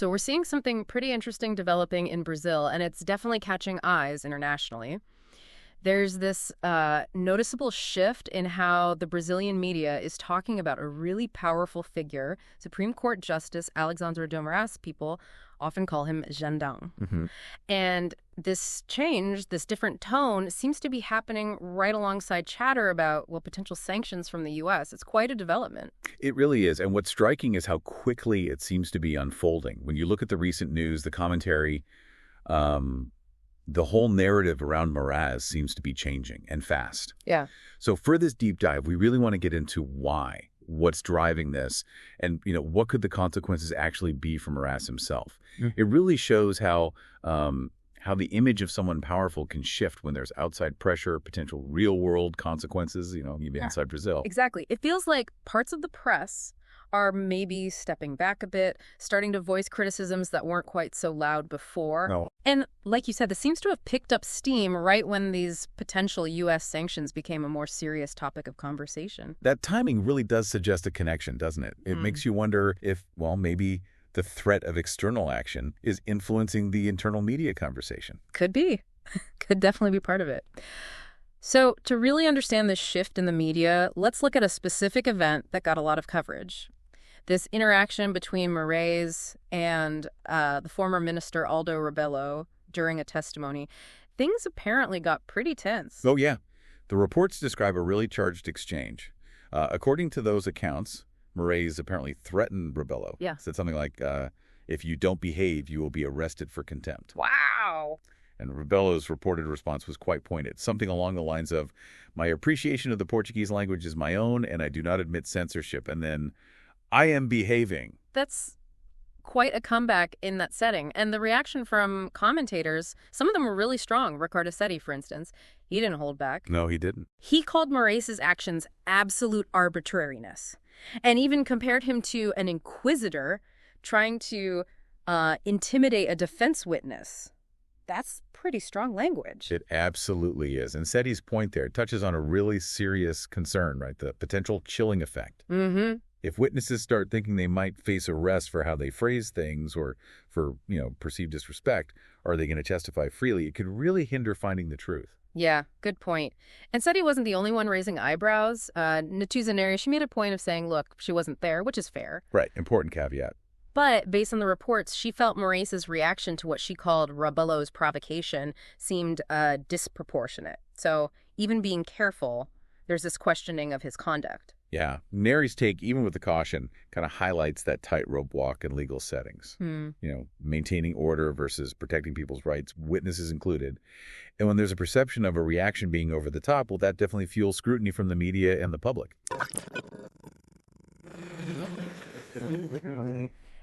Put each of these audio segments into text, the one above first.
So we're seeing something pretty interesting developing in Brazil, and it's definitely catching eyes internationally. There's this noticeable shift in how the Brazilian media is talking about a really powerful figure, Supreme Court Justice Alexandre de Moraes. People often call him Xandão. And this change, this different tone, seems to be happening right alongside chatter about, well, potential sanctions from the U.S. It's quite a development. It really is. And what's striking is how quickly it seems to be unfolding. When you look at the recent news, the commentary, the whole narrative around Moraes seems to be changing, and fast. Yeah. So for this deep dive, we really want to get into what's driving this, and what could the consequences actually be for Moraes himself. It really shows how the image of someone powerful can shift when there's outside pressure, potential real-world consequences, even inside Brazil. Exactly. It feels like parts of the press are maybe stepping back a bit, starting to voice criticisms that weren't quite so loud before. No. And like you said, this seems to have picked up steam right when these potential U.S. sanctions became a more serious topic of conversation. That timing really does suggest a connection, doesn't it? It makes you wonder if, maybe the threat of external action is influencing the internal media conversation. Could be. Could definitely be part of it. So to really understand this shift in the media, let's look at a specific event that got a lot of coverage. This interaction between Moraes and the former minister Aldo Rebelo during a testimony, things apparently got pretty tense. Oh, yeah. The reports describe a really charged exchange. According to those accounts, Moraes apparently threatened Rebelo. Yeah. Said something like, if you don't behave, you will be arrested for contempt. Wow. And Rebelo's reported response was quite pointed, something along the lines of, my appreciation of the Portuguese language is my own, and I do not admit censorship. And then, I am behaving. That's quite a comeback in that setting. And the reaction from commentators, some of them were really strong. Ricardo Setti, for instance, he didn't hold back. No, he didn't. He called Moraes' actions absolute arbitrariness and even compared him to an inquisitor trying to intimidate a defense witness. That's pretty strong language. It absolutely is. And Setti's point there touches on a really serious concern, right? The potential chilling effect. If witnesses start thinking they might face arrest for how they phrase things or for, perceived disrespect, are they going to testify freely? It could really hinder finding the truth. Yeah, good point. And Setti wasn't the only one raising eyebrows. Natuza Nery, she made a point of saying, look, she wasn't there, which is fair. Right. Important caveat. But based on the reports, she felt Moraes' reaction to what she called Rebelo's provocation seemed disproportionate. So even being careful, there's this questioning of his conduct. Yeah. Nery's take, even with the caution, kind of highlights that tightrope walk in legal settings. Maintaining order versus protecting people's rights, witnesses included. And when there's a perception of a reaction being over the top, well, that definitely fuels scrutiny from the media and the public.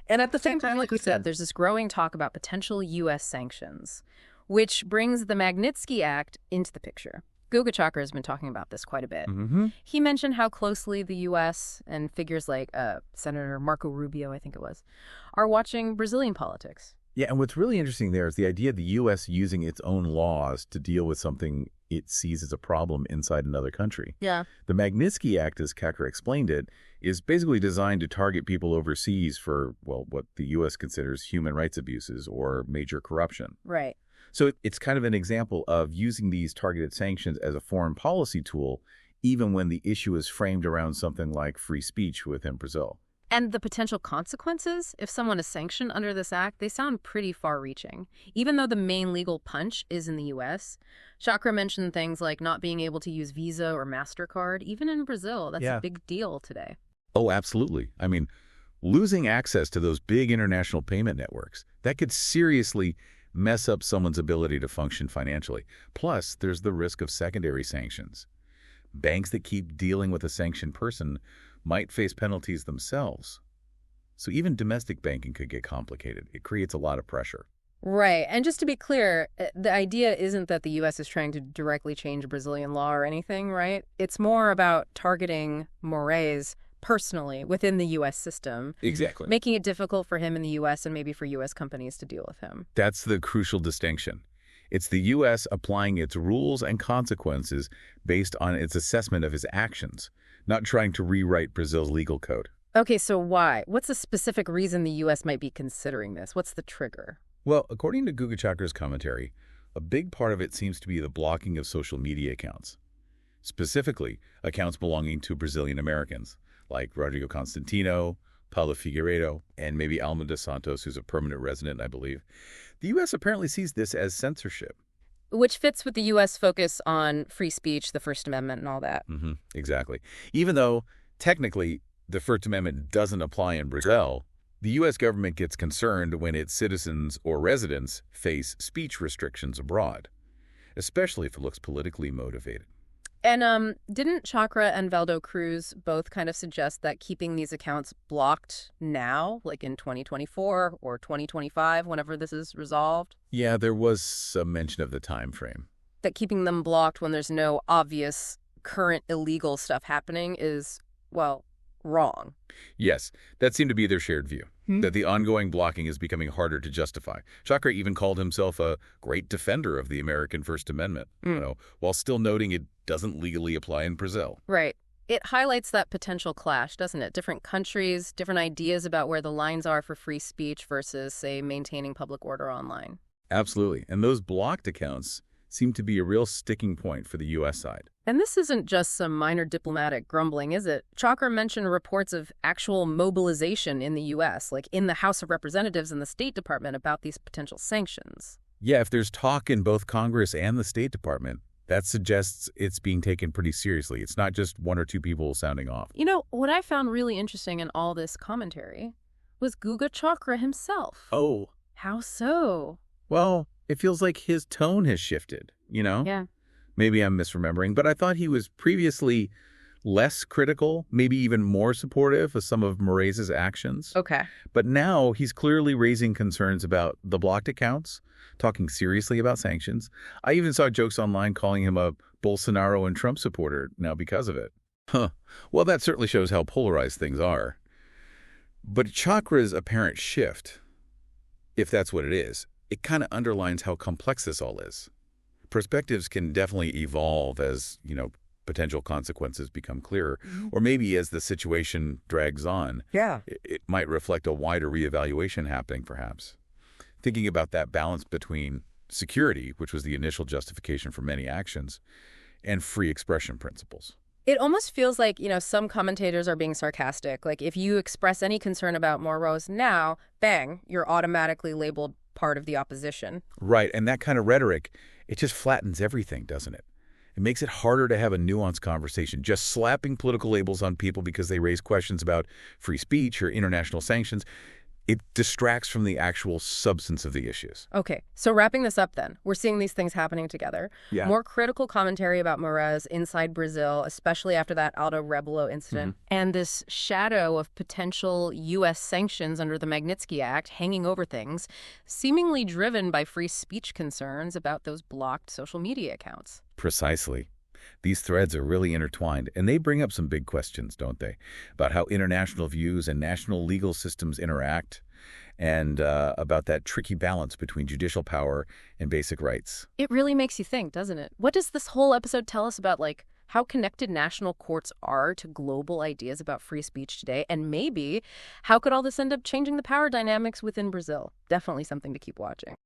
And at the same time, like we said, there's this growing talk about potential U.S. sanctions, which brings the Magnitsky Act into the picture. Guga Chakra has been talking about this quite a bit. He mentioned how closely the U.S. and figures like Senator Marco Rubio, I think it was, are watching Brazilian politics. Yeah, and what's really interesting there is the idea of the U.S. using its own laws to deal with something it sees as a problem inside another country. Yeah. The Magnitsky Act, as Chakra explained it, is basically designed to target people overseas for, what the U.S. considers human rights abuses or major corruption. Right. So it's kind of an example of using these targeted sanctions as a foreign policy tool, even when the issue is framed around something like free speech within Brazil. And the potential consequences, if someone is sanctioned under this act, they sound pretty far-reaching. Even though the main legal punch is in the U.S., Chakra mentioned things like not being able to use Visa or Mastercard. Even in Brazil, that's a big deal today. Oh, absolutely. I mean, losing access to those big international payment networks, that could seriously mess up someone's ability to function financially. Plus, there's the risk of secondary sanctions. Banks that keep dealing with a sanctioned person might face penalties themselves. So even domestic banking could get complicated. It creates a lot of pressure. Right. And just to be clear, the idea isn't that the U.S. is trying to directly change Brazilian law or anything, right? It's more about targeting Moraes personally within the U.S. system. Exactly. Making it difficult for him in the U.S. and maybe for U.S. companies to deal with him. That's the crucial distinction. It's the U.S. applying its rules and consequences based on its assessment of his actions, not trying to rewrite Brazil's legal code. Okay, so why? What's the specific reason the U.S. might be considering this? What's the trigger? Well, according to Guga Chakra's commentary, a big part of it seems to be the blocking of social media accounts. Specifically, accounts belonging to Brazilian Americans, like Rodrigo Constantino, Paulo Figueiredo, and maybe Alma dos Santos, who's a permanent resident, I believe. The U.S. apparently sees this as censorship. Which fits with the U.S. focus on free speech, the First Amendment, and all that. Exactly. Even though, technically, the First Amendment doesn't apply in Brazil, the U.S. government gets concerned when its citizens or residents face speech restrictions abroad, especially if it looks politically motivated. And didn't Chakra and Valdo Cruz both kind of suggest that keeping these accounts blocked now, like in 2024 or 2025, whenever this is resolved? Yeah, there was some mention of the time frame. That keeping them blocked when there's no obvious current illegal stuff happening is, well, wrong. Yes, that seemed to be their shared view, that the ongoing blocking is becoming harder to justify. Chakra even called himself a great defender of the American First Amendment, while still noting it doesn't legally apply in Brazil. Right. It highlights that potential clash, doesn't it? Different countries, different ideas about where the lines are for free speech versus, say, maintaining public order online. Absolutely. And those blocked accounts seem to be a real sticking point for the U.S. side. And this isn't just some minor diplomatic grumbling, is it? Chakra mentioned reports of actual mobilization in the U.S., like in the House of Representatives and the State Department about these potential sanctions. Yeah, if there's talk in both Congress and the State Department, that suggests it's being taken pretty seriously. It's not just one or two people sounding off. You know, what I found really interesting in all this commentary was Guga Chakra himself. Oh. How so? Well, it feels like his tone has shifted, Yeah. Maybe I'm misremembering, but I thought he was previously less critical, maybe even more supportive of some of Moraes' actions. Okay. But now he's clearly raising concerns about the blocked accounts, talking seriously about sanctions. I even saw jokes online calling him a Bolsonaro and Trump supporter now because of it. Well, that certainly shows how polarized things are. But Chakra's apparent shift, if that's what it is, it kind of underlines how complex this all is. Perspectives can definitely evolve as, potential consequences become clearer, or maybe as the situation drags on. Yeah. It might reflect a wider reevaluation happening, perhaps. Thinking about that balance between security, which was the initial justification for many actions, and free expression principles. It almost feels like, some commentators are being sarcastic. Like, if you express any concern about Moraes now, bang, you're automatically labeled part of the opposition. Right, and that kind of rhetoric, it just flattens everything, doesn't it? It makes it harder to have a nuanced conversation. Just slapping political labels on people because they raise questions about free speech or international sanctions, it distracts from the actual substance of the issues. Okay, so wrapping this up then, we're seeing these things happening together. Yeah. More critical commentary about Moraes inside Brazil, especially after that Aldo Rebelo incident. And this shadow of potential U.S. sanctions under the Magnitsky Act hanging over things, seemingly driven by free speech concerns about those blocked social media accounts. Precisely. These threads are really intertwined, and they bring up some big questions, don't they? About how international views and national legal systems interact, and about that tricky balance between judicial power and basic rights. It really makes you think, doesn't it? What does this whole episode tell us about, how connected national courts are to global ideas about free speech today? And maybe, how could all this end up changing the power dynamics within Brazil? Definitely something to keep watching.